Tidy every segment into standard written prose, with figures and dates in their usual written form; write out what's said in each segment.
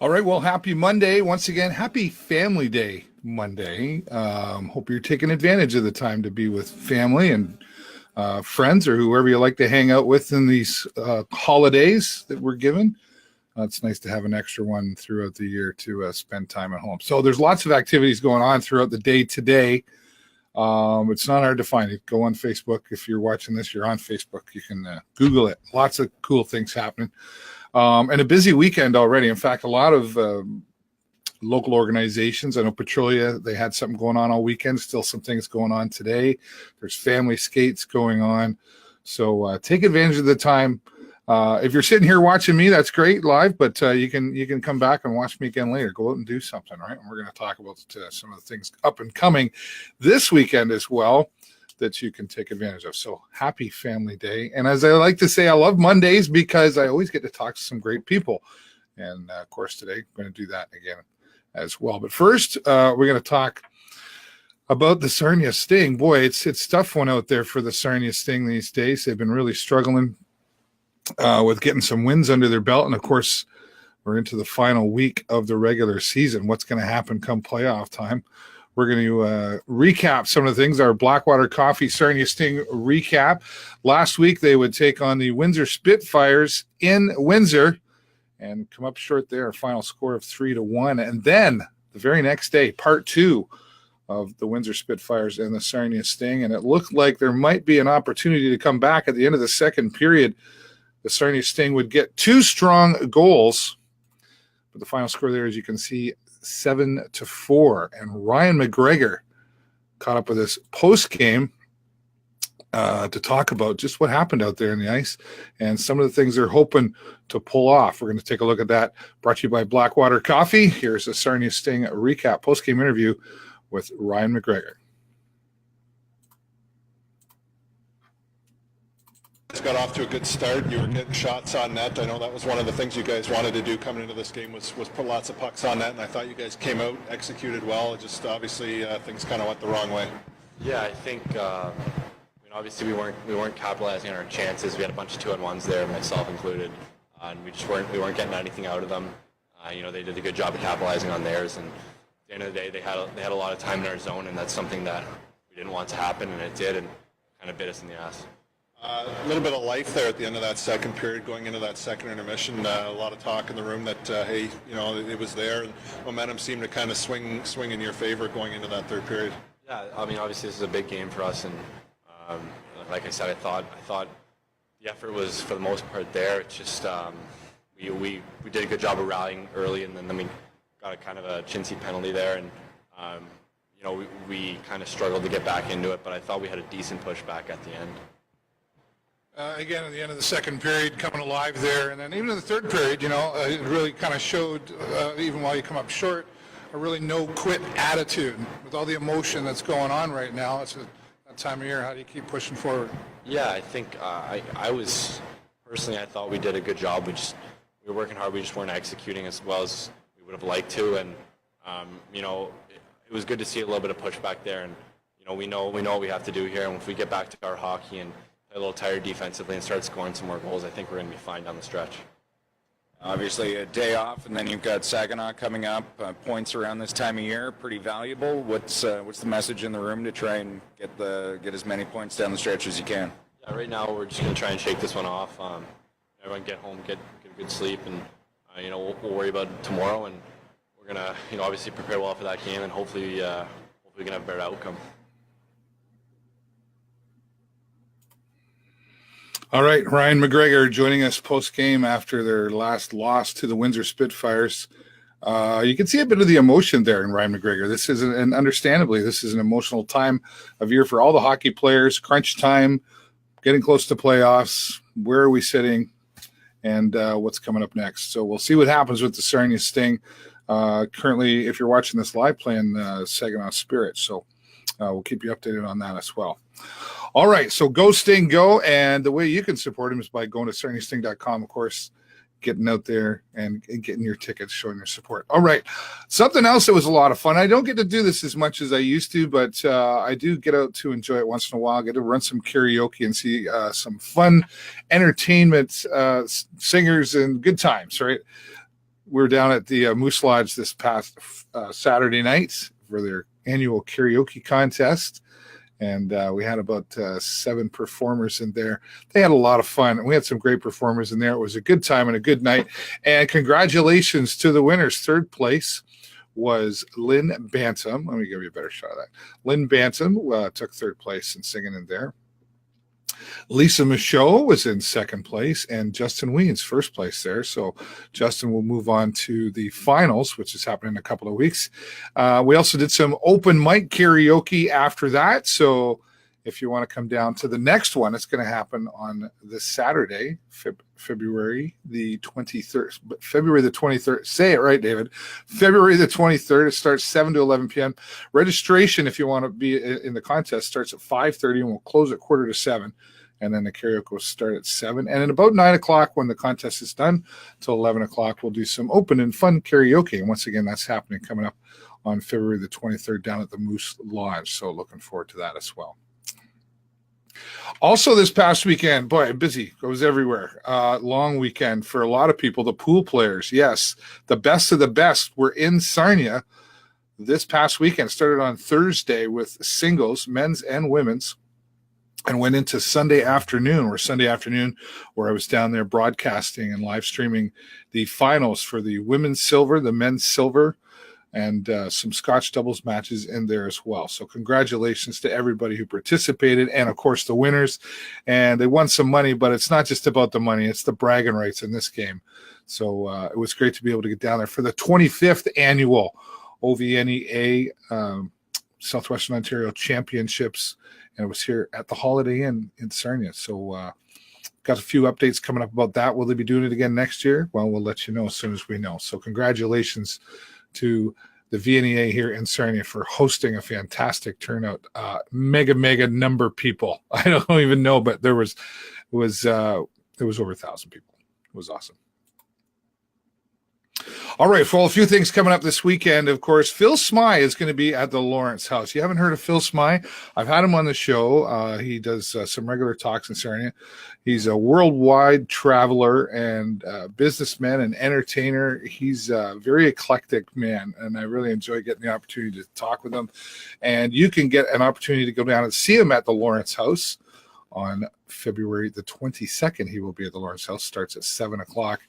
All right. Well, happy Monday. Once again, happy Family Day Monday. Hope you're taking advantage of the time to be with family and friends or whoever you like to hang out with in these holidays that we're given. It's nice to have an extra one throughout the year to spend time at home. So there's lots of activities going on throughout the day today. It's not hard to find it. Go on Facebook. If you're watching this, you're on Facebook. You can Google it. Lots of cool things happening. And a busy weekend already. In fact, a lot of local organizations. I know Petrolia, they had something going on all weekend. Still some things going on today. There's family skates going on. So take advantage of the time. If you're sitting here watching me, that's great live, but you can come back and watch me again later. Go out and do something, right? And we're going to talk about some of the things up and coming this weekend as well that you can take advantage of. So happy Family Day. And as I like to say, I love Mondays because I always get to talk to some great people. And of course, today I'm going to do that again as well. But first, we're going to talk about the Sarnia Sting. Boy, it's tough one out there for the Sarnia Sting these days. They've been really struggling with getting some wins under their belt. And of course, we're into the final week of the regular season. What's going to happen come playoff time? We're going to recap some of the things. Our Blackwater Coffee Sarnia Sting recap. Last week, they would take on the Windsor Spitfires in Windsor and come up short there, a final score of 3-1. And then the very next day, part two of the Windsor Spitfires and the Sarnia Sting. And it looked like there might be an opportunity to come back at the end of the second period. The Sarnia Sting would get two strong goals. But the final score there, as you can see, 7-4. And Ryan McGregor caught up with us post-game to talk about just what happened out there in the ice and some of the things they're hoping to pull off. We're going to take a look at that. Brought to you by Blackwater Coffee. Here's a Sarnia Sting recap post-game interview with Ryan McGregor. Got off to a good start. You were getting shots on net. I know that was one of the things you guys wanted to do coming into this game was put lots of pucks on net, and I thought you guys came out, executed well. Just obviously things kind of went the wrong way. Yeah, I think obviously we weren't capitalizing on our chances. We had a bunch of 2-on-1s there, myself included, and we weren't getting anything out of them. They did a good job of capitalizing on theirs, and at the end of the day, they had a lot of time in our zone, and that's something that we didn't want to happen, and it did, and kind of bit us in the ass. A little bit of life there at the end of that second period, going into that second intermission. A lot of talk in the room that, hey, it was there. And momentum seemed to kind of swing in your favor going into that third period. Yeah, I mean, obviously this is a big game for us, and like I said, I thought the effort was for the most part there. It's just we did a good job of rallying early, and then we got a kind of a chintzy penalty there, and we kind of struggled to get back into it. But I thought we had a decent pushback at the end. Again, at the end of the second period, coming alive there. And then even in the third period, it really kind of showed, even while you come up short, a really no-quit attitude with all the emotion that's going on right now. It's that time of year. How do you keep pushing forward? Yeah, I think I was, personally, I thought we did a good job. We were working hard. We just weren't executing as well as we would have liked to. And, it was good to see a little bit of pushback there. And, we know what we have to do here. And if we get back to our hockey and a little tired defensively and start scoring some more goals, I think we're going to be fine down the stretch. Obviously a day off, and then you've got Saginaw coming up. Points around this time of year, pretty valuable. What's the message in the room to try and get as many points down the stretch as you can? Yeah, right now we're just going to try and shake this one off. Everyone get home, get a good sleep, and we'll worry about tomorrow. And we're going to obviously prepare well for that game, and hopefully we can have a better outcome. All right, Ryan McGregor joining us post-game after their last loss to the Windsor Spitfires. You can see a bit of the emotion there in Ryan McGregor. This is, and understandably, this is an emotional time of year for all the hockey players. Crunch time, getting close to playoffs. Where are we sitting? And what's coming up next? So we'll see what happens with the Sarnia Sting. Currently, if you're watching this live, playing Saginaw Spirit. So we'll keep you updated on that as well. All right, so go Sting, go. And the way you can support him is by going to sarniasting.com, of course, getting out there and getting your tickets, showing your support. All right, something else that was a lot of fun. I don't get to do this as much as I used to, but I do get out to enjoy it once in a while. I get to run some karaoke and see some fun entertainment singers and good times, right? were down at the Moose Lodge this past Saturday night for their annual karaoke contest. And we had about 7 performers in there. They had a lot of fun. We had some great performers in there. It was a good time and a good night. And congratulations to the winners. Third place was Lynn Bantam. Let me give you a better shot of that. Lynn Bantam took third place in singing in there. Lisa Michaud was in second place, and Justin Weens first place there. So Justin will move on to the finals, which is happening in a couple of weeks. We also did some open mic karaoke after that. So if you want to come down to the next one, it's going to happen on this Saturday, February the 23rd. February the 23rd. Say it right, David. February the 23rd. It starts 7 to 11 p.m. Registration, if you want to be in the contest, starts at 5:30 and we'll close at 6:45. And then the karaoke will start at 7. And at about 9 o'clock, when the contest is done, till 11 o'clock, we'll do some open and fun karaoke. And once again, that's happening coming up on February the 23rd down at the Moose Lodge. So looking forward to that as well. Also this past weekend, boy, busy, goes everywhere. Long weekend for a lot of people. The pool players, yes, the best of the best were in Sarnia this past weekend. Started on Thursday with singles, men's and women's, and went into Sunday afternoon, where I was down there broadcasting and live streaming the finals for the women's silver, the men's silver, and some Scotch doubles matches in there as well. So congratulations to everybody who participated, and of course the winners. And they won some money, but it's not just about the money, it's the bragging rights in this game. So it was great to be able to get down there for the 25th annual OVNEA Southwestern Ontario Championships. And it was here at the Holiday Inn in Sarnia. So got a few updates coming up about that. Will they be doing it again next year? Well, we'll let you know as soon as we know. So congratulations to the VNEA here in Sarnia for hosting a fantastic turnout. Mega number of people. I don't even know, but there was over 1,000 people. It was awesome. All right, well, a few things coming up this weekend. Of course, Phil Smyth is going to be at the Lawrence House. You haven't heard of Phil Smyth? I've had him on the show. He does some regular talks in Sarnia. He's a worldwide traveler and businessman and entertainer. He's a very eclectic man, and I really enjoy getting the opportunity to talk with him. And you can get an opportunity to go down and see him at the Lawrence House on February the 22nd. He will be at the Lawrence House. Starts at 7 o'clock.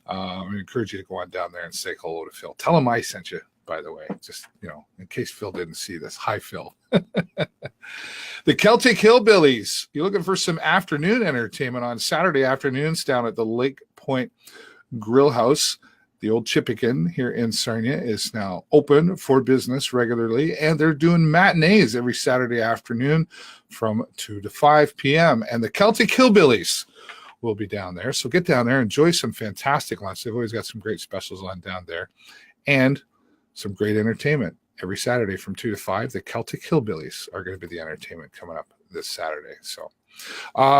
I encourage you to go on down there and say hello to Phil. Tell him I sent you, by the way, just, in case Phil didn't see this. Hi, Phil. The Celtic Hillbillies. You're looking for some afternoon entertainment on Saturday afternoons down at the Lake Point Grill House. The old Chippican here in Sarnia is now open for business regularly, and they're doing matinees every Saturday afternoon from 2 to 5 p.m. And the Celtic Hillbillies will be down there. So get down there, enjoy some fantastic lunch. They've always got some great specials on down there and some great entertainment every Saturday from 2 to 5. The Celtic Hillbillies are going to be the entertainment coming up this Saturday. So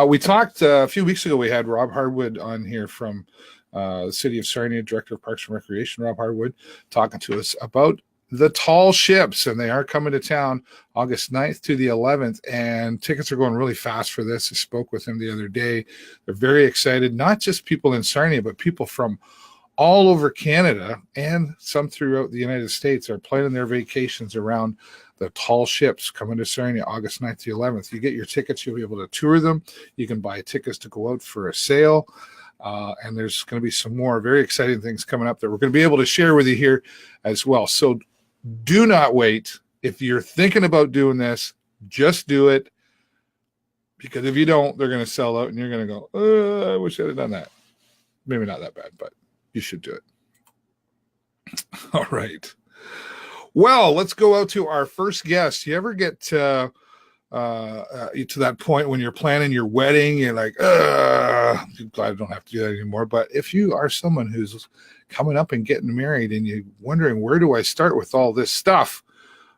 we talked a few weeks ago. We had Rob Harwood on here from the City of Sarnia, Director of Parks and Recreation, Rob Harwood, talking to us about the tall ships, and they are coming to town August 9th to the 11th, and tickets are going really fast for this. I spoke with him the other day. They're very excited, not just people in Sarnia, but people from all over Canada and some throughout the United States are planning their vacations around the tall ships coming to Sarnia August 9th to the 11th. You get your tickets, you'll be able to tour them. You can buy tickets to go out for a sail. And there's going to be some more very exciting things coming up that we're going to be able to share with you here as well. So do not wait. If you're thinking about doing this, just do it. Because if you don't, they're going to sell out and you're going to go, I wish I'd have done that. Maybe not that bad, but you should do it. All right. Well, let's go out to our first guest. You ever get to that point when you're planning your wedding, you're like, I'm glad I don't have to do that anymore. But if you are someone who's coming up and getting married and you're wondering, where do I start with all this stuff?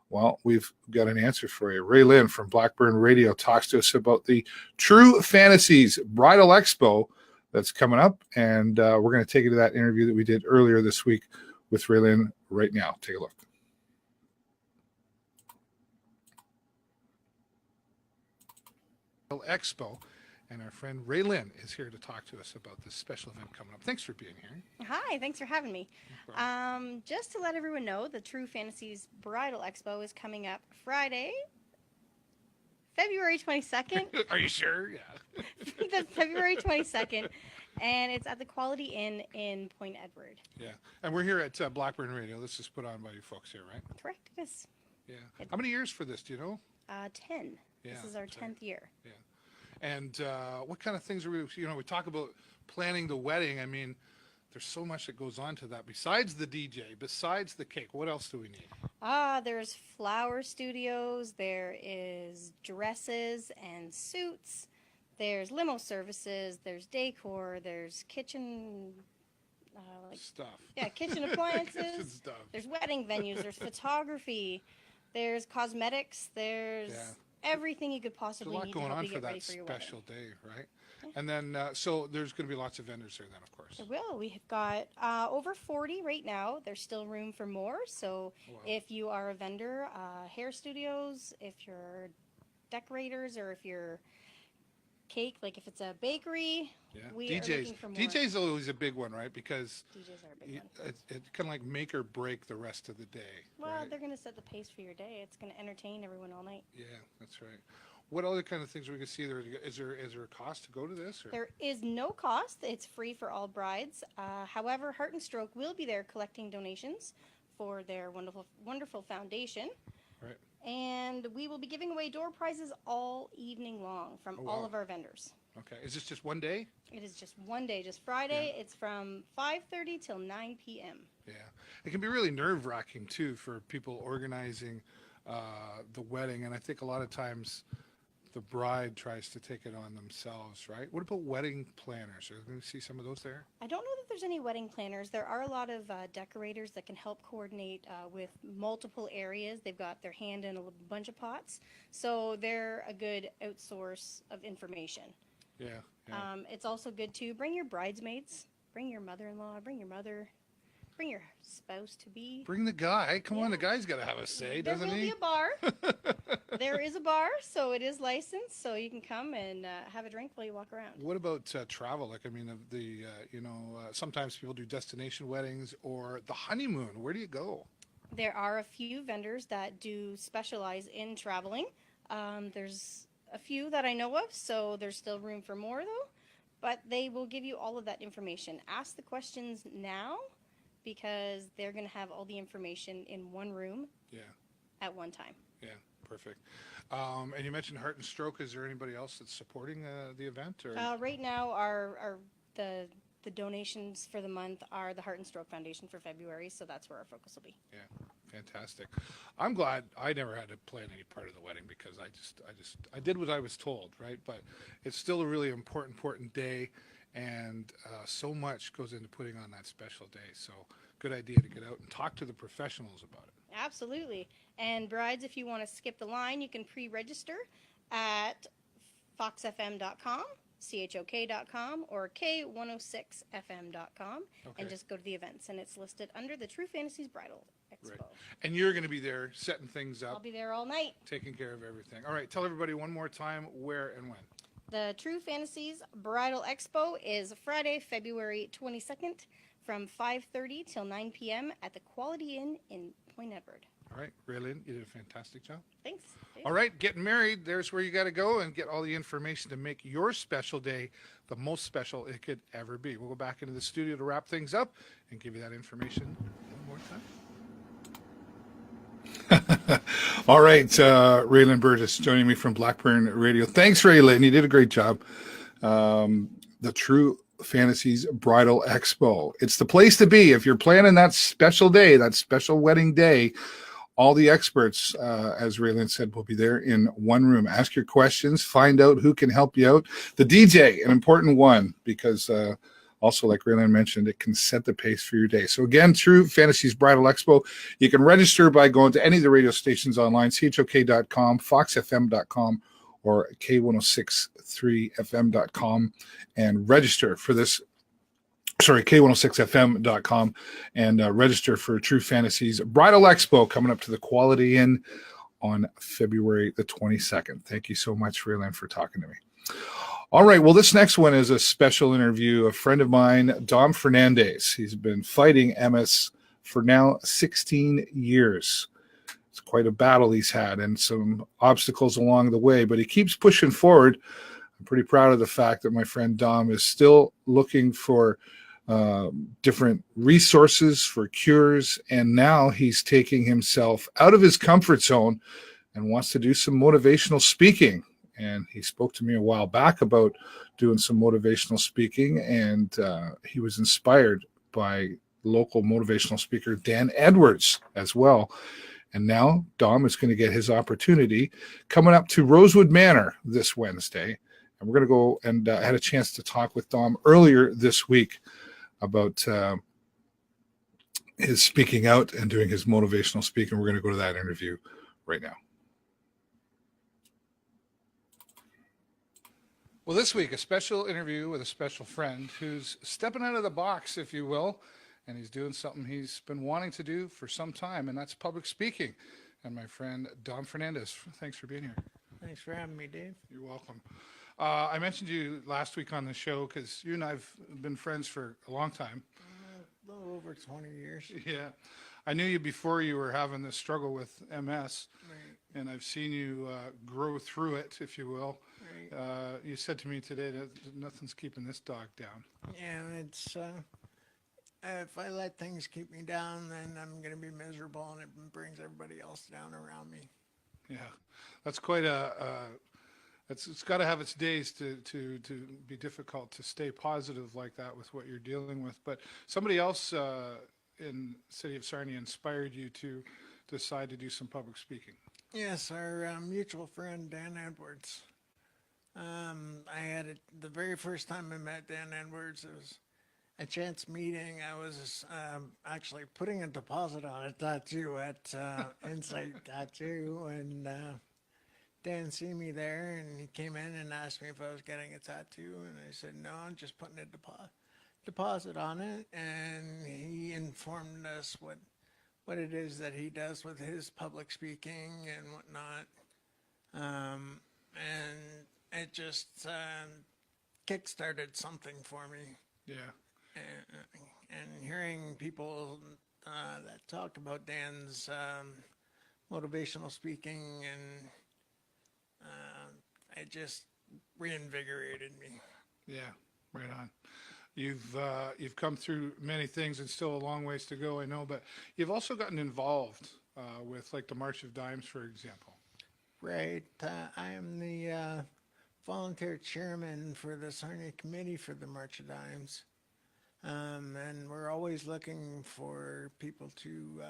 Well, we've got an answer for you. Rae-Lynn from Blackburn Radio talks to us about the True Fantasiies Bridal Expo that's coming up. And we're going to take you to that interview that we did earlier this week with Rae-Lynn right now. Take a look. Expo. And our friend Rae-Lynn is here to talk to us about this special event coming up. Thanks for being here. Hi, thanks for having me. Just to let everyone know, the True Fantasiies Bridal Expo is coming up Friday, February 22nd. Are you sure? Yeah. That's February 22nd, and it's at the Quality Inn in Point Edward. Yeah. And we're here at Blackburn Radio. This is put on by you folks here, right? Correct, it is. Yeah. How many years for this, do you know? 10. Yeah, This is our that's right. 10th year. Yeah. And what kind of things are we, we talk about planning the wedding. I mean, there's so much that goes on to that besides the DJ, besides the cake. What else do we need? There's flower studios, there is dresses and suits, there's limo services, there's decor, there's kitchen, Stuff. yeah, kitchen appliances, Stuff. there's wedding venues, there's photography, there's cosmetics, there's everything you could There's a possibly lot need going to help on you for get that ready for your wedding. special day, right? And then, so there's going to be lots of vendors there then, of course. There will. We have got over 40 right now. There's still room for more. So Wow. if you are a vendor, hair studios, if you're decorators, or if you're cake, like if it's a bakery, Yeah. we are looking for more. DJ's always a big one, right? Because DJs are a big one. it kind of like make or break the rest of the day. Well, right? they're going to set the pace for your day. It's going to entertain everyone all night. Yeah, that's right. What other kind of things we can see there? Is there a cost to go to this? Or? There is no cost. It's free for all brides. However, Heart and Stroke will be there collecting donations for their wonderful foundation. Right. And we will be giving away door prizes all evening long from all wow. of our vendors. Okay. Is this just one day? It is just one day, just Friday. It's from 5:30 till 9 p.m. Yeah. It can be really nerve-wracking, too, for people organizing the wedding. And I think a lot of times the bride tries to take it on themselves, right? What about wedding planners? Are we going to see some of those there? I don't know that there's any wedding planners. There are a lot of decorators that can help coordinate with multiple areas. They've got their hand in a bunch of pots. So they're a good outsource of information. Yeah. It's also good to bring your bridesmaids, bring your mother-in-law, bring your mother, bring your spouse-to-be. Bring the guy. Come on, the guy's got to have a say, doesn't There will he? be a bar. There is a bar, so it is licensed, so you can come and have a drink while you walk around. What about travel? Like, I mean, sometimes people do destination weddings or the honeymoon. Where do you go? There are a few vendors that do specialize in traveling. There's a few that I know of, so there's still room for more, though. But they will give you all of that information. Ask the questions now, because they're going to have all the information in one room at one time. Yeah, perfect. And you mentioned Heart and Stroke. Is there anybody else that's supporting the event? Or? Right now, the donations for the month are the Heart and Stroke Foundation for February, so that's where our focus will be. Yeah, fantastic. I'm glad I never had to plan any part of the wedding because I did what I was told, right? But it's still a really important day, and so much goes into putting on that special day. So good idea to get out and talk to the professionals about it. Absolutely. And brides, if you want to skip the line, you can pre-register at foxfm.com, CHOK.com, or K106FM.com, and just go to the events. And it's listed under the True Fantasiies Bridal Expo. Right. And you're going to be there setting things up, I'll be there all night. taking care of everything. All right, tell everybody one more time where and when. The True Fantasiies Bridal Expo is Friday, February 22nd from 5:30 till 9 p.m. at the Quality Inn in Point Edward. All right, Rae-Lynn, you did a fantastic job. Thanks. All right, getting married, there's where you got to go and get all the information to make your special day the most special it could ever be. We'll go back into the studio to wrap things up and give you that information one more time. All right, Rae-Lynn Burgess joining me from Blackburn Radio. Thanks, Rae-Lynn. You did a great job. The True Fantasiies Bridal Expo. It's the place to be if you're planning that special day, that special wedding day. All the experts, as Rae-Lynn said, will be there in one room. Ask your questions, find out who can help you out. The DJ, an important one, because also, like Rae-Lynn mentioned, it can set the pace for your day. So again, True Fantasiies Bridal Expo. You can register by going to any of the radio stations online, CHOK.com, FoxFM.com, or K106.3FM.com, and register for this. Sorry, K106FM.com, and register for True Fantasiies Bridal Expo coming up to the Quality Inn on February the 22nd. Thank you so much, Rae-Lynn, for talking to me. All right. Well, this next one is a special interview. A friend of mine, Dom Fernandes. He's been fighting MS for now 16 years. It's quite a battle he's had and some obstacles along the way, but he keeps pushing forward. I'm pretty proud of the fact that my friend Dom is still looking for different resources for cures, and now he's taking himself out of his comfort zone and wants to do some motivational speaking. And he spoke to me a while back about doing some motivational speaking, and he was inspired by local motivational speaker Dan Edwards as well. And now Dom is going to get his opportunity coming up to Rosewood Manor this Wednesday. And we're going to go, and I had a chance to talk with Dom earlier this week about his speaking out and doing his motivational speaking. We're going to go to that interview right now. Well, this week, a special interview with a special friend who's stepping out of the box, if you will, and he's doing something he's been wanting to do for some time, and that's public speaking. And my friend, Dom Fernandes, thanks for being here. Thanks for having me, Dave. You're welcome. I mentioned you last week on the show because you and I have been friends for a long time. A little over 20 years. Yeah. I knew you before you were having this struggle with MS, Right. and I've seen you grow through it, if you will. Right. You said to me today that nothing's keeping this dog down. Yeah, it's if I let things keep me down, then I'm going to be miserable, and it brings everybody else down around me. Yeah, that's quite it's got to have its days to be difficult to stay positive like that with what you're dealing with. But somebody else in the city of Sarnia inspired you to decide to do some public speaking. Yes, our mutual friend Dan Edwards. I had it the very first time I met Dan Edwards. It was a chance meeting. I was actually putting a deposit on a tattoo at Insight Tattoo, and Dan see me there, and he came in and asked me if I was getting a tattoo, and I said no, I'm just putting a deposit on it. And he informed us what it is that he does with his public speaking and whatnot, and it just kick-started something for me. Yeah. And hearing people that talk about Dan's motivational speaking, and it just reinvigorated me. Yeah, right on. You've come through many things and still a long ways to go, I know, but you've also gotten involved with like the March of Dimes, for example. Right. I am the volunteer chairman for the Sarnia committee for the March of Dimes. And we're always looking for people to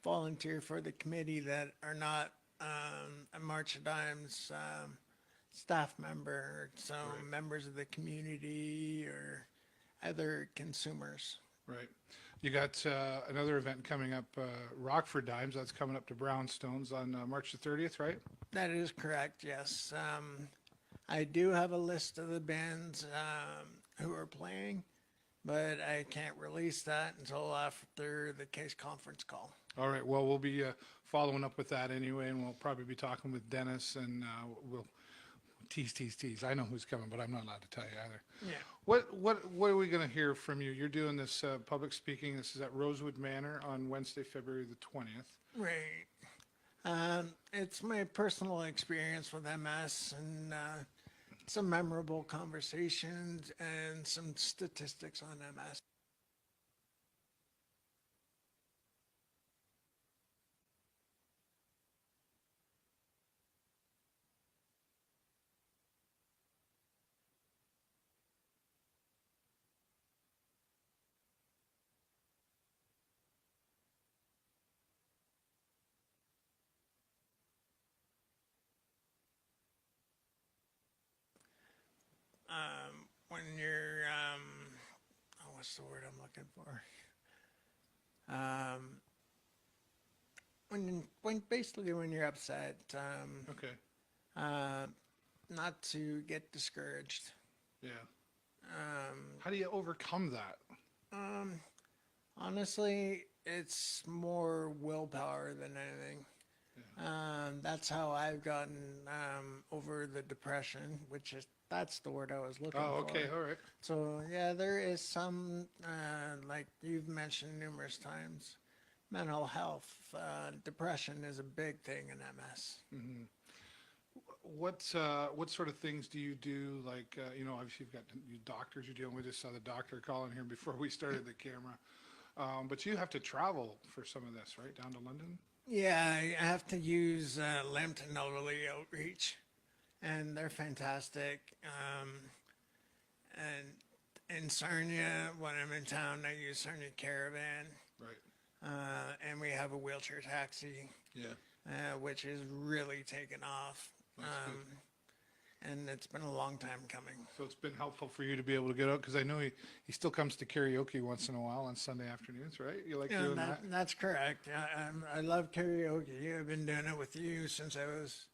volunteer for the committee that are not a March of Dimes staff member, or some Right. members of the community or other consumers. Right. You got another event coming up, Rockford Dimes. That's coming up to Brownstones on March the 30th, right? That is correct, yes. I do have a list of the bands who are playing, but I can't release that until after the case conference call. All right. Well, we'll be following up with that anyway, and we'll probably be talking with Dennis, and we'll tease. I know who's coming, but I'm not allowed to tell you either. Yeah. What are we going to hear from you? You're doing this public speaking. This is at Rosewood Manor on Wednesday, February the 20th. Right. It's my personal experience with MS, and some memorable conversations and some statistics on MS. When you're, what's the word I'm looking for? When you're upset, Okay. not to get discouraged. Yeah. How do you overcome that? Honestly, it's more willpower than anything. That's how I've gotten over the depression, which That's the word I was looking Oh, for. okay, all right. So yeah, there is some, like you've mentioned numerous times, mental health, depression is a big thing in MS. What sort of things do you do? Like, obviously you've got doctors you're dealing with. Just saw the doctor calling here before we started the camera. But you have to travel for some of this, right? Down to London? Yeah, I have to use Lambton Elderly Outreach, and they're fantastic. And in Sarnia, when I'm in town, I use Sarnia Caravan, Right. and we have a wheelchair taxi, Yeah. which is really taken off. That's good. And it's been a long time coming. So it's been helpful for you to be able to get out, because I know he still comes to karaoke once in a while on Sunday afternoons, right? You like Yeah, doing that? that's correct. I love karaoke. I've been doing it with you since I was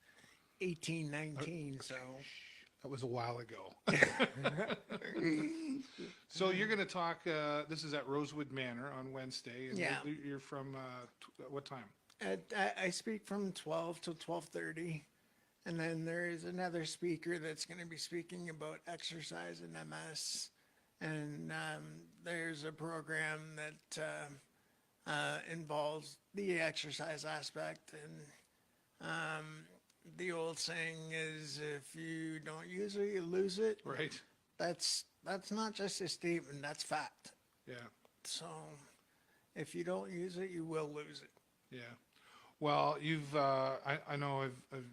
18, 19, so. That was a while ago. So you're going to talk, this is at Rosewood Manor on Wednesday. And Yeah. You're from, what time? I speak from 12 to 12:30, and then there is another speaker that's going to be speaking about exercise in MS, and there's a program that involves the exercise aspect, and the old saying is, if you don't use it, you lose it. Right. That's not just a statement, that's fact. Yeah. So if you don't use it, you will lose it. Yeah. Well, you've, I know I've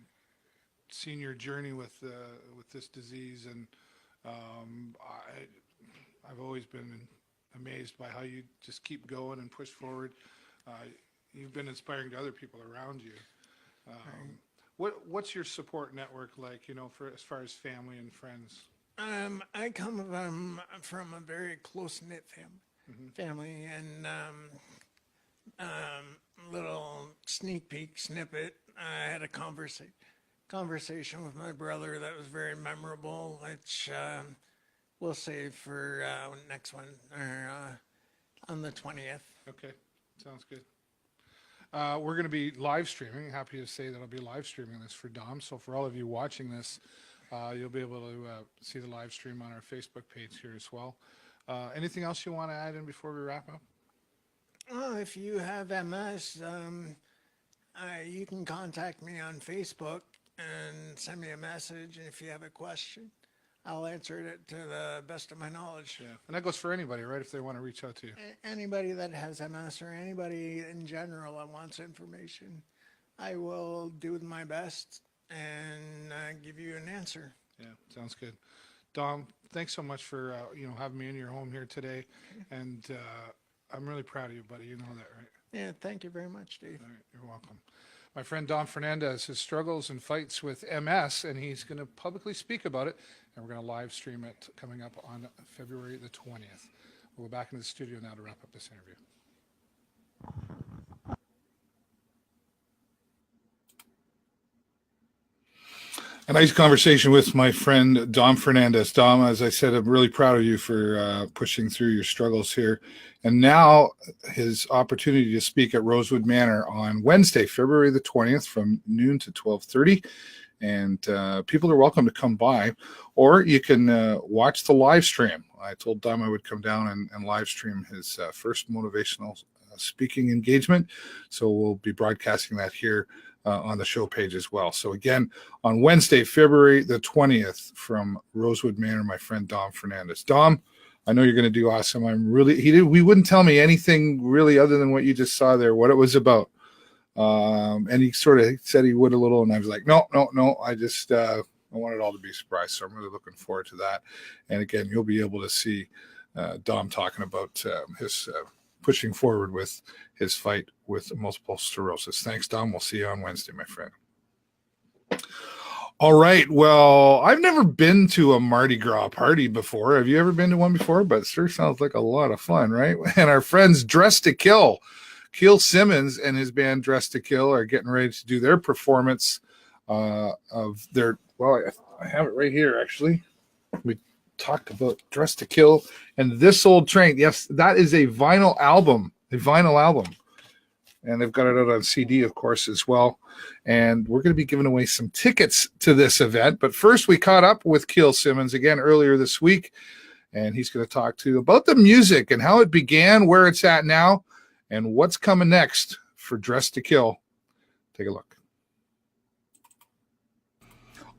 seen your journey with this disease, and I've always been amazed by how you just keep going and push forward. You've been inspiring to other people around you. What's your support network like, for as far as family and friends? I come from a very close-knit family, and little sneak peek snippet. I had a conversation with my brother that was very memorable, which we'll save for next one, or on the 20th. Okay, sounds good. We're going to be live streaming. Happy to say that I'll be live streaming this for Dom. So for all of you watching this, you'll be able to see the live stream on our Facebook page here as well. Anything else you want to add in before we wrap up? If you have MS, you can contact me on Facebook and send me a message. And if you have a question, I'll answer it to the best of my knowledge. Yeah, and that goes for anybody, right? If they want to reach out to you. Anybody that has MS or anybody in general that wants information, I will do my best and give you an answer. Yeah, sounds good. Dom, thanks so much for having me in your home here today, and I'm really proud of you, buddy. You know that, right? Yeah, thank you very much, Dave. All right, you're welcome. My friend Dom Fernandes, his struggles and fights with MS, and he's going to publicly speak about it, and we're going to live stream it coming up on February the 20th. We'll go back into the studio now to wrap up this interview. A nice conversation with my friend Dom Fernandes. Dom, as I said, I'm really proud of you for pushing through your struggles here. And now his opportunity to speak at Rosewood Manor on Wednesday, February the 20th from noon to 12:30. And people are welcome to come by, or you can watch the live stream. I told Dom I would come down and live stream his first motivational speaking engagement. So we'll be broadcasting that here on the show page as well. So again, on Wednesday, February the 20th from Rosewood Manor, my friend Dom Fernandes. Dom, I know you're going to do awesome. We wouldn't tell me anything really other than what you just saw there, what it was about. And he sort of said he would a little, and I was like, no. I just, I want it all to be a surprise. So I'm really looking forward to that. And again, you'll be able to see Dom talking about his pushing forward with his fight with multiple sclerosis. Thanks, Dom. We'll see you on Wednesday, my friend. All right. Well, I've never been to a Mardi Gras party before. Have you ever been to one before? But it sure sounds like a lot of fun, right? And our friends Dressed to Kill, Keel Simmons and his band Dressed to Kill are getting ready to do their performance of their, well, I have it right here, actually. We talked about Dressed to Kill and This Old Train. Yes, that is a vinyl album. and they've got it out on CD, of course, as well. And we're going to be giving away some tickets to this event. But first, we caught up with Keel Simmons again earlier this week, and he's going to talk to you about the music and how it began, where it's at now, and what's coming next for Dress to Kill. Take a look.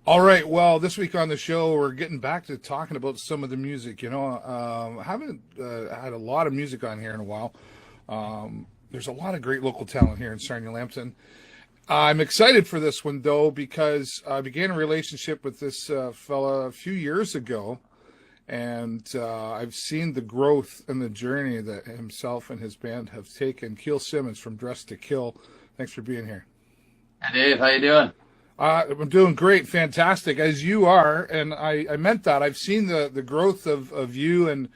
All right. Well, this week on the show, we're getting back to talking about some of the music. You know, I haven't had a lot of music on here in a while. There's a lot of great local talent here in Sarnia Lambton. I'm excited for this one, though, because I began a relationship with this fella a few years ago, and I've seen the growth and the journey that himself and his band have taken. Keel Simmons from Dress to Kill. Thanks for being here. Hi, Dave. How you doing? I'm doing great, fantastic, as you are, and I meant that. I've seen the growth of you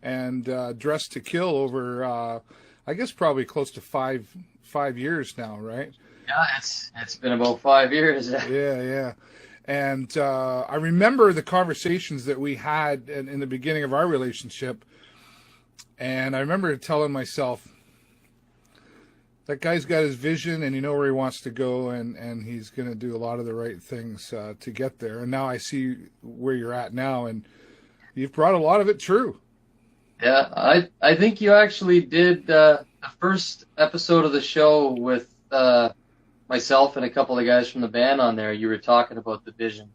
and Dress to Kill over, I guess, probably close to five years now, right? Yeah, it's been about 5 years. Yeah. And I remember the conversations that we had in the beginning of our relationship, and I remember telling myself, that guy's got his vision, and you know where he wants to go, and he's going to do a lot of the right things to get there. And now I see where you're at now, and you've brought a lot of it true. Yeah, I think you actually did the first episode of the show with myself and a couple of guys from the band on there. You were talking about the vision.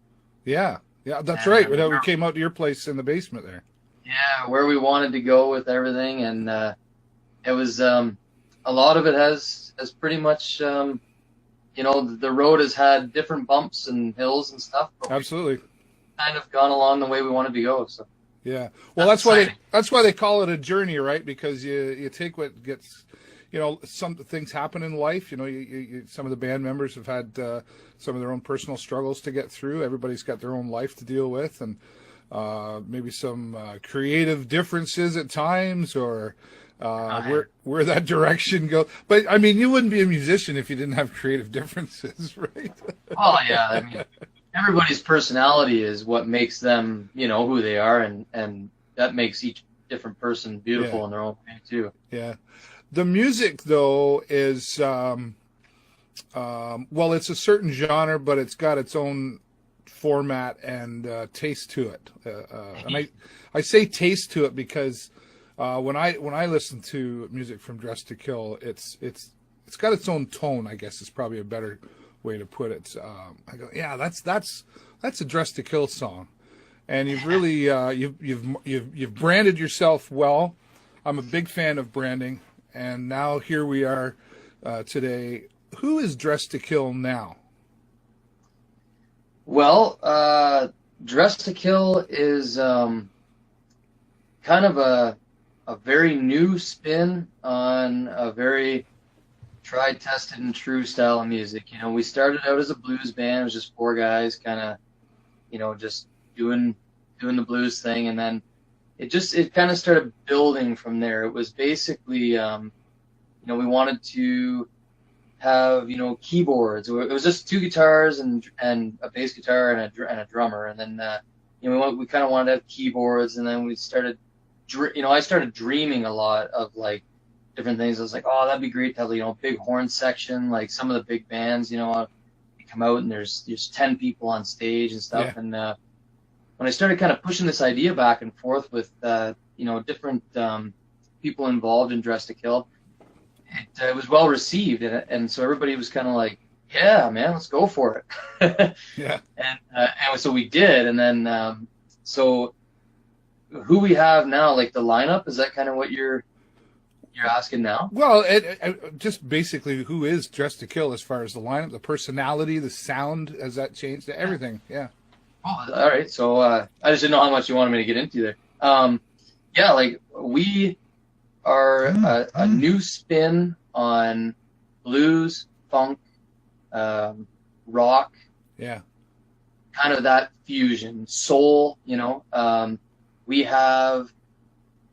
Yeah, that's right. We came out to your place in the basement there. Yeah, where we wanted to go with everything, and it was a lot of it has pretty much, you know, the road has had different bumps and hills and stuff. But absolutely, kind of gone along the way we wanted to go. So yeah, well, that's why they call it a journey, right? Because you take what gets, you know, some things happen in life. You know, you some of the band members have had some of their own personal struggles to get through. Everybody's got their own life to deal with, and maybe some creative differences at times, or where that direction goes. But I mean, you wouldn't be a musician if you didn't have creative differences, right? Oh yeah, I mean, everybody's personality is what makes them, you know, who they are, and that makes each different person beautiful in their own way too. Yeah. The music, though, is well, it's a certain genre, but it's got its own format and taste to it. And I say taste to it because when I listen to music from Dress to Kill, it's got its own tone, I guess is probably a better way to put it. I go, yeah, that's a Dress to Kill song, and you've really you've branded yourself well. I'm a big fan of branding, and now here we are today. Who is Dress to Kill now? Well, Dress to Kill is kind of a very new spin on a very tried, tested, and true style of music. You know, we started out as a blues band. It was just 4 guys kind of, you know, just doing the blues thing. And then it kind of started building from there. It was basically, you know, we wanted to have, you know, keyboards. It was just 2 guitars and a bass guitar and a drummer. And then, you know, we kind of wanted to have keyboards. And then we started, you know, I started dreaming a lot of like different things. I was like, oh, that'd be great to have, you know, big horn section, like some of the big bands, you know, you come out and there's 10 people on stage and stuff. Yeah. And when I started kind of pushing this idea back and forth with, you know, different people involved in Dress to Kill, it was well received. And so everybody was kind of like, yeah, man, let's go for it. Yeah. And so we did. And then, so who we have now, like the lineup, is that kind of what you're asking now? Well, just basically who is Dress to Kill as far as the lineup, the personality, the sound, has that changed? Everything, yeah. Oh, all right. So I just didn't know how much you wanted me to get into there. Yeah, like we are a new spin on blues, funk, rock. Yeah. Kind of that fusion, soul, you know. We have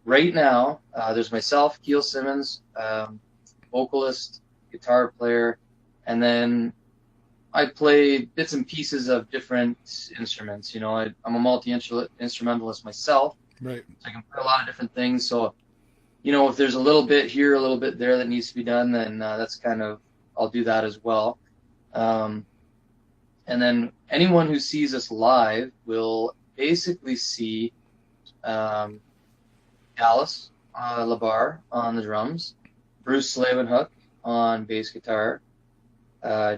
right now, there's myself, Keel Simmons, vocalist, guitar player, and then I play bits and pieces of different instruments. You know, I'm a multi-instrumentalist myself. Right. So I can play a lot of different things. So, if there's a little bit here, a little bit there that needs to be done, then that's kind of, I'll do that as well. And then anyone who sees us live will basically see Dallas Labar on the drums, Bruce Slavenhook on bass guitar,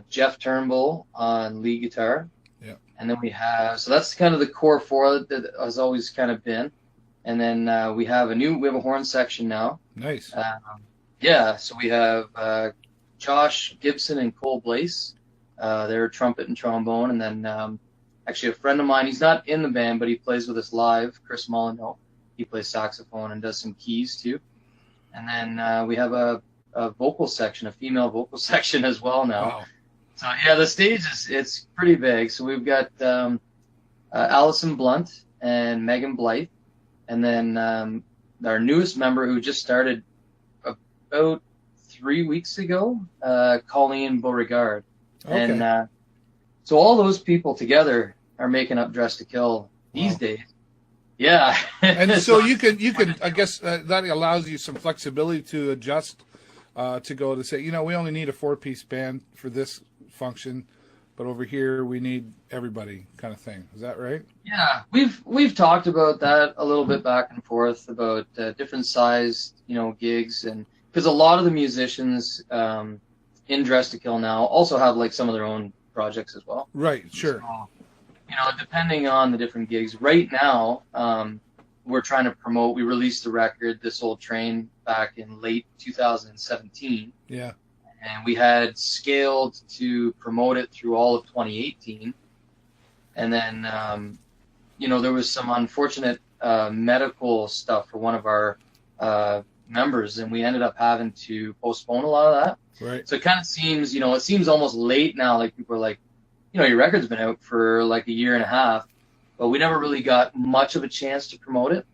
Jeff Turnbull on lead guitar. Yeah. And then we have, so that's kind of the core four that has always kind of been. And then we have a horn section now. Nice. So we have Josh Gibson and Cole Blaze. They're trumpet and trombone. And then actually a friend of mine, he's not in the band, but he plays with us live, Chris Molyneux. He plays saxophone and does some keys too. And then we have a vocal section, a female vocal section as well now. Wow. So yeah, the stage it's pretty big. So we've got Allison Blunt and Megan Blythe. And then our newest member who just started about 3 weeks ago, Colleen Beauregard. Okay. And so all those people together are making up Dress to Kill these Wow. days. Yeah. And so you can I guess that allows you some flexibility to adjust to go to say, we only need a 4-piece band for this function, but over here we need everybody kind of thing. Is that right? Yeah, we've talked about that a little bit back and forth about different sized, gigs, and because a lot of the musicians in Dress to Kill now also have like some of their own projects as well. Right, sure. So, depending on the different gigs. Right now, we're trying to promote. We released the record, This Old Train, back in late 2017. Yeah. And we had scaled to promote it through all of 2018. And then, there was some unfortunate medical stuff for one of our members, and we ended up having to postpone a lot of that. Right. So it kind of seems, it seems almost late now. Like people are like, your record's been out for like a year and a half, but we never really got much of a chance to promote it.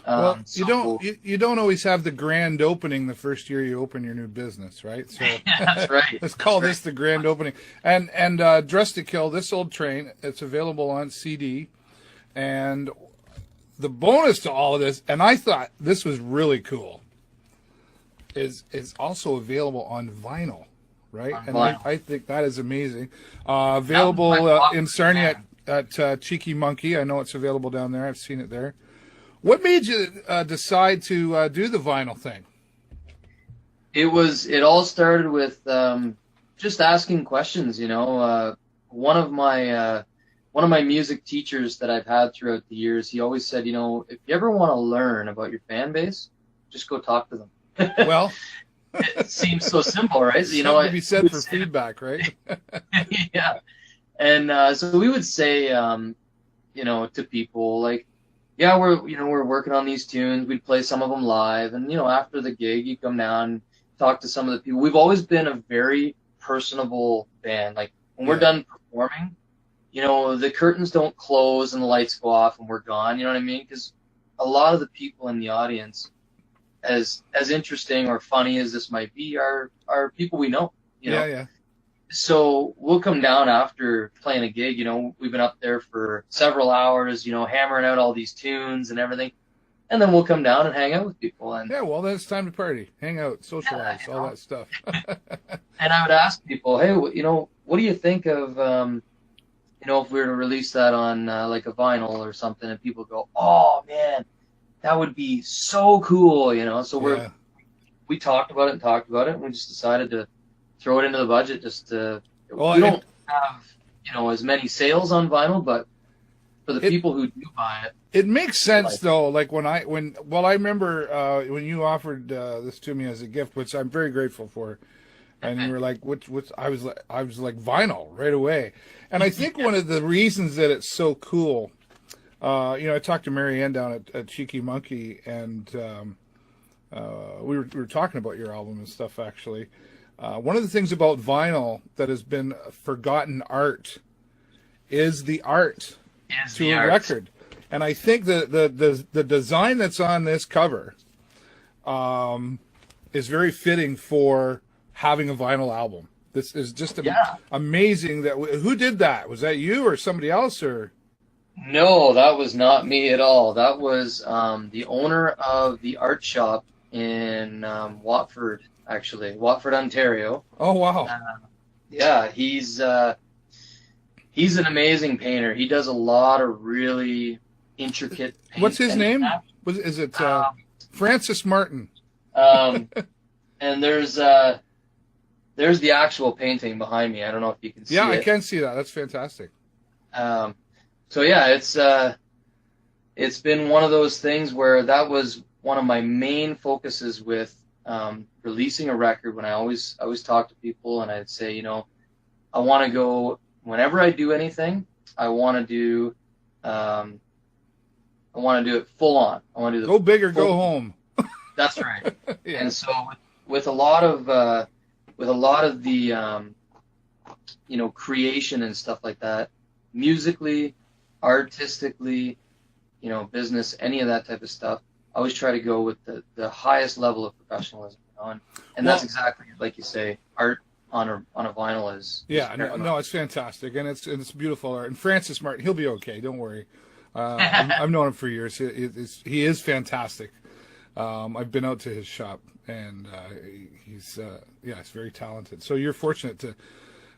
Well, you don't always have the grand opening the first year you open your new business, right? So that's right. Let's call this the grand opening. And Dress to Kill, This Old Train, it's available on CD. And the bonus to all of this, and I thought this was really cool, is also available on vinyl, right? On and vinyl. I think that is amazing. Available in Sarnia at Cheeky Monkey. I know it's available down there. I've seen it there. What made you decide to do the vinyl thing? It all started with just asking questions. One of my music teachers that I've had throughout the years, he always said, if you ever want to learn about your fan base, just go talk to them. Well, it seems so simple, right? Something to be said for feedback, right? Yeah. And so we would say, to people like, yeah, we're working on these tunes. We'd play some of them live, and after the gig, you come down, talk to some of the people. We've always been a very personable band. Like when we're done performing, the curtains don't close and the lights go off and we're gone. You know what I mean? Because a lot of the people in the audience, as interesting or funny as this might be, are people we know. Yeah. So we'll come down after playing a gig, we've been up there for several hours, hammering out all these tunes and everything. And then we'll come down and hang out with people. And yeah, well, then it's time to party, hang out, socialize, all that stuff. And I would ask people, hey, what do you think of, if we were to release that on like a vinyl or something, and people go, oh man, that would be so cool, So we talked about it, and we just decided to throw it into the budget. Just to, we don't have as many sales on vinyl, but for the people who do buy it, it makes sense though. Like I remember when you offered this to me as a gift, which I'm very grateful for, and you were like, "Which?" I was like vinyl right away, and I think one of the reasons that it's so cool, I talked to Mary Ann down at Cheeky Monkey, and we were talking about your album and stuff actually. One of the things about vinyl that has been forgotten art is the art to a record. And I think the design that's on this cover is very fitting for having a vinyl album. This is just amazing. Who did that? Was that you or somebody else? Or no, that was not me at all. That was the owner of the art shop in Watford, Ontario. Oh, wow. Yeah, he's an amazing painter. He does a lot of really intricate paints. What's his name? Is it Francis Martin? And there's the actual painting behind me. I don't know if you can see it. Yeah, I can see that. That's fantastic. So yeah, it's been one of those things where that was one of my main focuses with releasing a record. When I always talk to people and I'd say, I want to go, whenever I do anything, I want to do it full on. I want to do go big or go home. That's right. Yeah. And so with a lot of the creation and stuff like that, musically, artistically, business, any of that type of stuff, I always try to go with the highest level of professionalism, and that's exactly like you say, art on a vinyl is no, it's fantastic, and it's beautiful art. And Francis Martin, he'll be okay, don't worry. I've known him for years. He is fantastic. I've been out to his shop, and he's very talented. So you're fortunate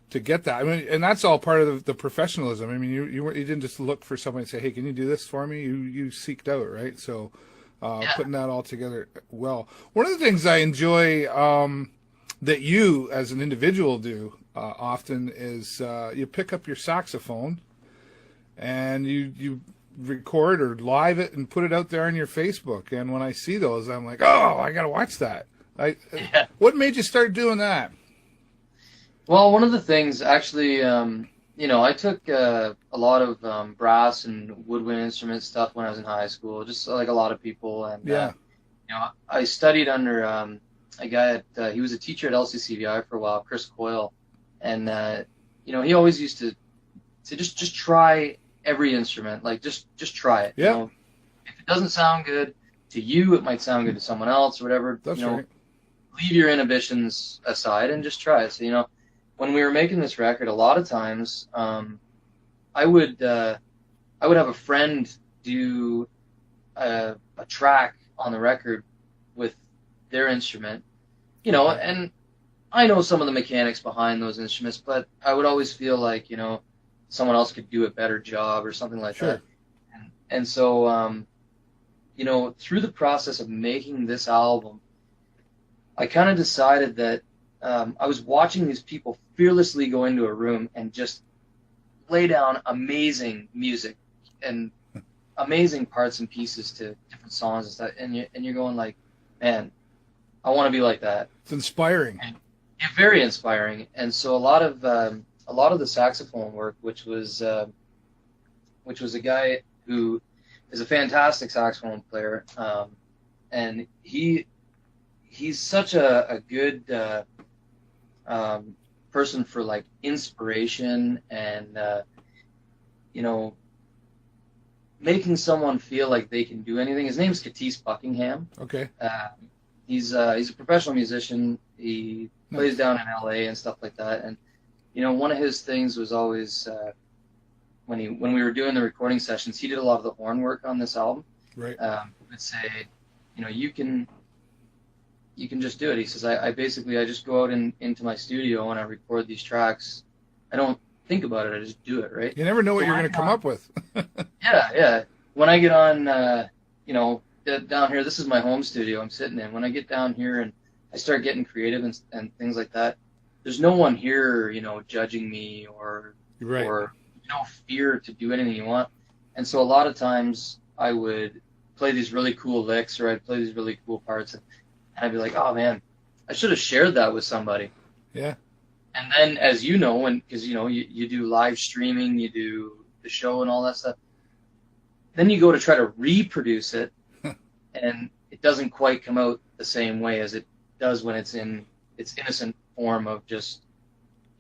to get that. I mean, and that's all part of the professionalism. I mean, you didn't just look for somebody and say, "Hey, can you do this for me?" You seeked out, right? So putting that all together well. One of the things I enjoy that you as an individual do often is you pick up your saxophone and you record or live it and put it out there on your Facebook. And when I see those, I'm like, oh, I got to watch that. What made you start doing that? Well, one of the things, actually, I took a lot of brass and woodwind instrument stuff when I was in high school, just like a lot of people. And, I studied under a guy he was a teacher at LCCVI for a while, Chris Coyle. And, he always used to just try every instrument, like just try it. Yeah. If it doesn't sound good to you, it might sound good to someone else or whatever. That's right. Leave your inhibitions aside and just try it. So, when we were making this record, a lot of times I would have a friend do a track on the record with their instrument, and I know some of the mechanics behind those instruments, but I would always feel like, someone else could do a better job or something like that. And so, through the process of making this album, I kind of decided that I was watching these people fearlessly go into a room and just lay down amazing music and amazing parts and pieces to different songs and stuff. And you're going like, man, I want to be like that. It's inspiring. Yeah, very inspiring. And so a lot of the saxophone work, which was a guy who is a fantastic saxophone player, and he's such a good person for like inspiration and making someone feel like they can do anything. His name's Katisse Buckingham. Okay. He's a professional musician. He plays down in LA and stuff like that. And one of his things was always when we were doing the recording sessions, he did a lot of the horn work on this album. Right. He would say, you can just do it. He says, I just go out into my studio and I record these tracks. I don't think about it. I just do it, right? You never know what you're going to come up with. Yeah. When I get on, down here, this is my home studio I'm sitting in. When I get down here and I start getting creative and things like that, there's no one here, judging me or no fear to do anything you want. And so a lot of times I would play these really cool licks or I'd play these really cool parts and I'd be like, oh man, I should have shared that with somebody. Yeah. And then, as you know, because you do live streaming, you do the show and all that stuff, then you go to try to reproduce it, and it doesn't quite come out the same way as it does when it's in its innocent form of just,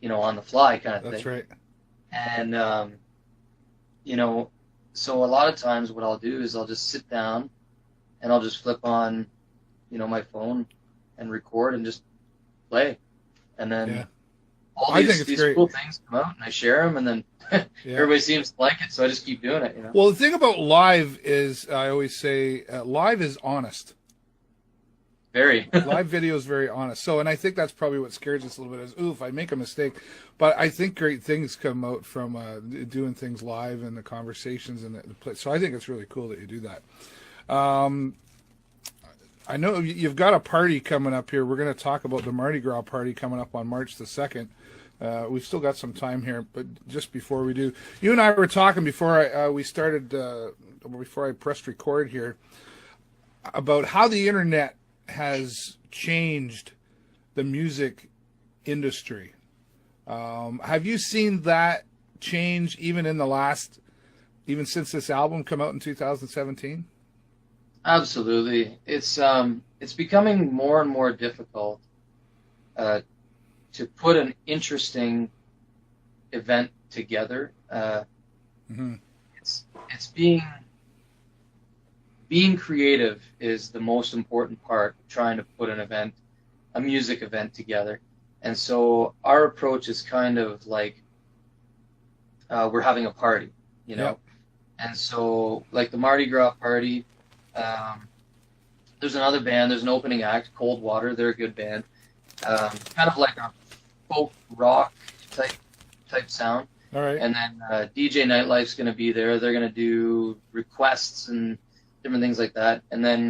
on the fly kind of thing. That's right. And, so a lot of times what I'll do is I'll just sit down and I'll just flip on, my phone and record and just play. And then all these cool things come out and I share them and then everybody seems to like it. So I just keep doing it, Well, the thing about live is, I always say, live is honest. Very. Live video is very honest. So, and I think that's probably what scares us a little bit is, ooh, if I make a mistake. But I think great things come out from doing things live and the conversations and the place. So I think it's really cool that you do that. I know you've got a party coming up here. We're going to talk about the Mardi Gras Party coming up on March the 2nd. We've still got some time here, but just before we do, you and I were talking before we started, before I pressed record here, about how the internet has changed the music industry. Have you seen that change even since this album come out in 2017? Absolutely. It's becoming more and more difficult to put an interesting event together. It's being creative is the most important part of trying to put a music event together. And so our approach is kind of like we're having a party, you know? Yep. And so like the Mardi Gras Party, there's another band, there's an opening act, Cold Water, they're a good band. Kind of like a folk rock type sound. All right. And then DJ Nightlife's going to be there. They're going to do requests and different things like that. And then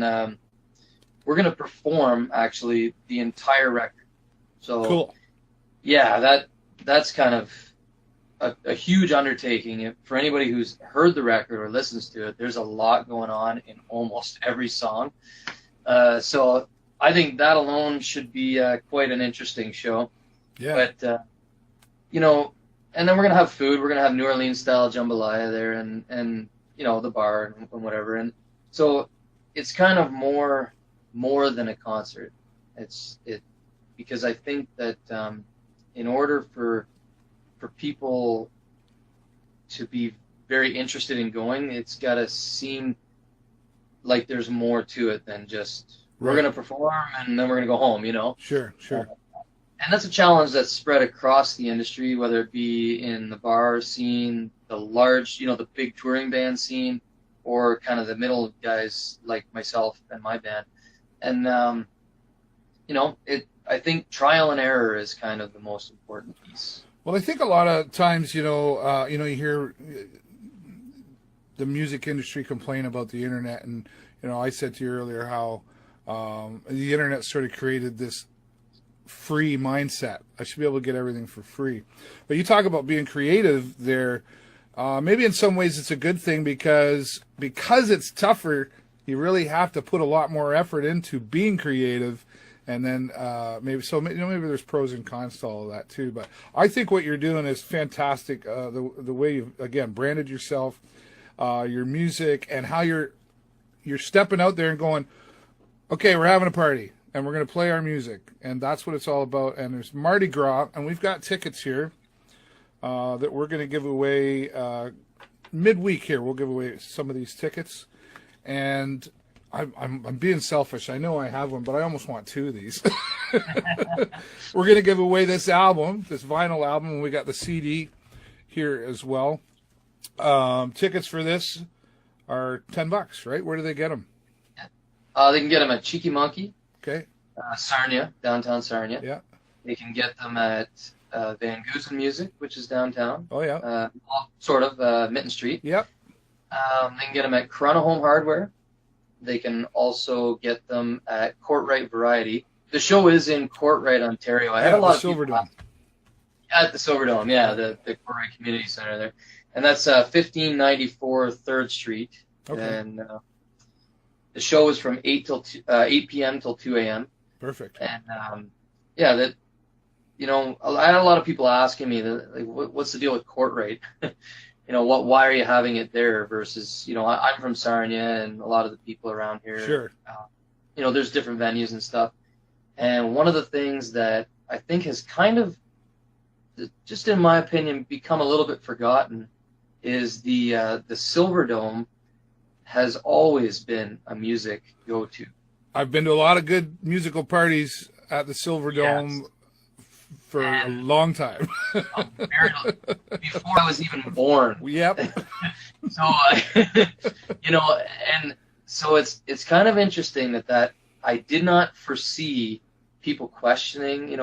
we're going to perform actually the entire record. So Cool. Yeah, that's kind of a huge undertaking. For anybody who's heard the record or listens to it, there's a lot going on in almost every song. So I think that alone should be quite an interesting show. Yeah. But, and then we're going to have food. We're going to have New Orleans-style jambalaya there and the bar and whatever. And so it's kind of more than a concert. Because I think that in order for people to be very interested in going, it's got to seem like there's more to it than just we're going to perform and then we're going to go home, Sure. And that's a challenge that's spread across the industry, whether it be in the bar scene, the large, the big touring band scene, or kind of the middle guys like myself and my band. And, I think trial and error is kind of the most important piece. Well, I think a lot of times, you hear the music industry complain about the internet, and I said to you earlier how the internet sort of created this free mindset. I should be able to get everything for free. But you talk about being creative there. Maybe in some ways it's a good thing because it's tougher. You really have to put a lot more effort into being creative. And then maybe there's pros and cons to all of that too. But I think what you're doing is fantastic. The way you've again branded yourself, your music, and how you're stepping out there and going, okay, we're having a party and we're going to play our music, and that's what it's all about. And there's Mardi Gras, and we've got tickets here that we're going to give away midweek. Here we'll give away some of these tickets, and I'm being selfish. I know I have one, but I almost want two of these. We're going to give away this album, this vinyl album, and we got the CD here as well. Tickets for this are $10, right? Where do they get them? They can get them at Cheeky Monkey, Okay. Sarnia, downtown Sarnia. Yeah. They can get them at Van Goosen Music, which is downtown. Oh, yeah. Sort of, Mitten Street. Yep. They can get them at Corona Home Hardware. They can also get them at Courtright Variety. The show is in Courtright, Ontario. I had a lot of people at the Silverdome, the Courtright Community Center there. And that's 1594 3rd Street. Okay. And the show is from 8 p.m. till 2 a.m. Perfect. And I had a lot of people asking me, what's the deal with Courtright? Why are you having it there versus, I'm from Sarnia and a lot of the people around here. Sure. There's different venues and stuff. And one of the things that I think has kind of, just in my opinion, become a little bit forgotten is the Silverdome has always been a music go-to. I've been to a lot of good musical parties at the Silverdome for a long time. Before I was even born. Yep. So, and so it's kind of interesting that I did not foresee people questioning,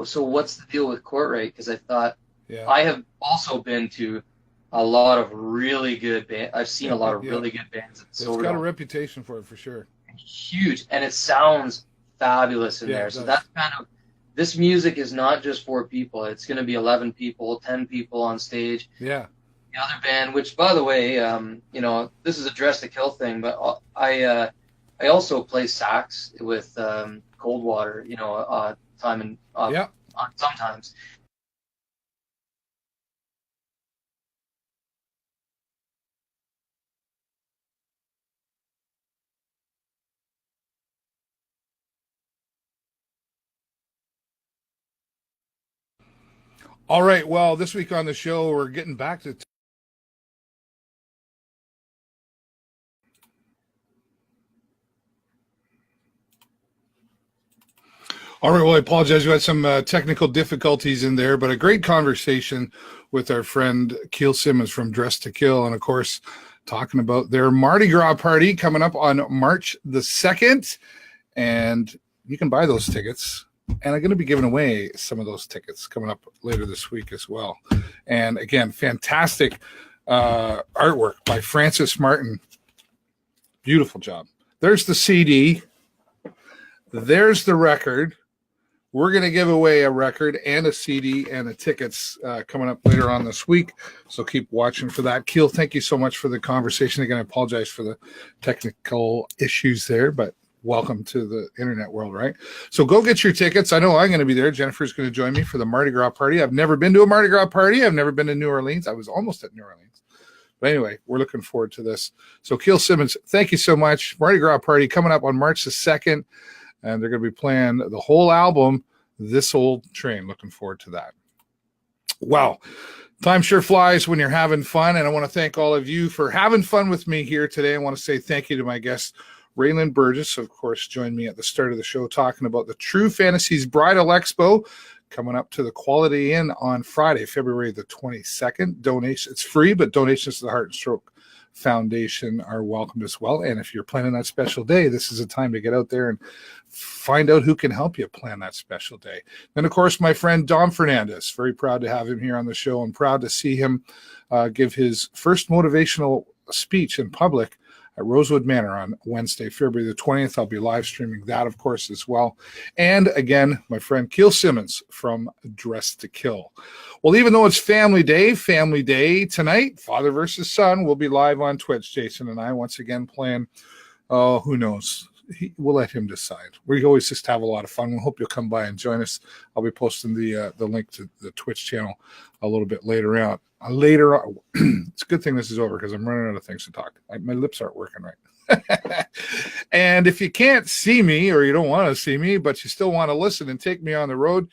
so what's the deal with Courtright? Because I thought I have also been to a lot of really good bands. I've seen a lot of really good bands. It's got a reputation for it, for sure. Huge, and it sounds fabulous in there. So that's kind of, this music is not just 4 people. It's going to be 11 people, 10 people on stage. Yeah. The other band, which by the way, this is a Dress to Kill thing, but I also play sax with Coldwater, sometimes. All right. Well, this week on the show, we're getting back to All right. Well, I apologize. We had some technical difficulties in there, but a great conversation with our friend Keel Simmons from Dress to Kill. And of course, talking about their Mardi Gras party coming up on March the 2nd. And you can buy those tickets. And I'm going to be giving away some of those tickets coming up later this week as well. And again, fantastic artwork by Francis Martin. Beautiful job. There's the CD. There's the record. We're going to give away a record and a CD and the tickets coming up later on this week. So keep watching for that. Keel, thank you so much for the conversation. Again, I apologize for the technical issues there, but welcome to the internet world, right? So go get your tickets. I know I'm going to be there. Jennifer's going to join me for the Mardi Gras party. I've never been to a Mardi Gras party. I've never been to New Orleans. I was almost at New Orleans. But anyway, we're looking forward to this. So Keel Simmons, thank you so much. Mardi Gras party coming up on March the 2nd. And they're going to be playing the whole album, This Old Train. Looking forward to that. Wow. Time sure flies when you're having fun. And I want to thank all of you for having fun with me here today. I want to say thank you to my guest, Rae-Lynn Burgess, of course, joined me at the start of the show talking about the True Fantasiies Bridal Expo coming up to the Quality Inn on Friday, February the 22nd. Donation, it's free, but donations to the Heart and Stroke Foundation are welcomed as well. And if you're planning that special day, this is a time to get out there and find out who can help you plan that special day. Then, of course, my friend Dom Fernandes, very proud to have him here on the show and proud to see him give his first motivational speech in public at Rosewood Manor on Wednesday, February the 20th. I'll be live streaming that, of course, as well. And again, my friend Keel Simmons from Dress to Kill. Well, even though it's family day tonight, father versus son, will be live on Twitch. Jason and I once again playing, who knows? We'll let him decide. We always just have a lot of fun. We hope you'll come by and join us. I'll be posting the link to the Twitch channel a little bit later on. It's a good thing this is over because I'm running out of things to talk. My lips aren't working right. And if you can't see me or you don't want to see me, but you still want to listen and take me on the road,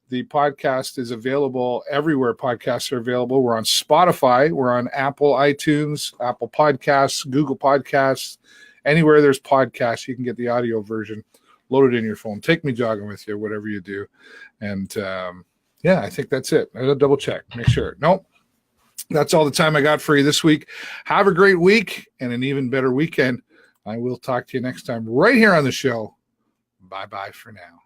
the podcast is available everywhere podcasts are available. We're on Spotify. We're on Apple iTunes, Apple Podcasts, Google Podcasts. Anywhere there's podcasts, you can get the audio version loaded in your phone. Take me jogging with you, whatever you do. And, I think that's it. I'll double check, make sure. Nope. That's all the time I got for you this week. Have a great week and an even better weekend. I will talk to you next time right here on the show. Bye-bye for now.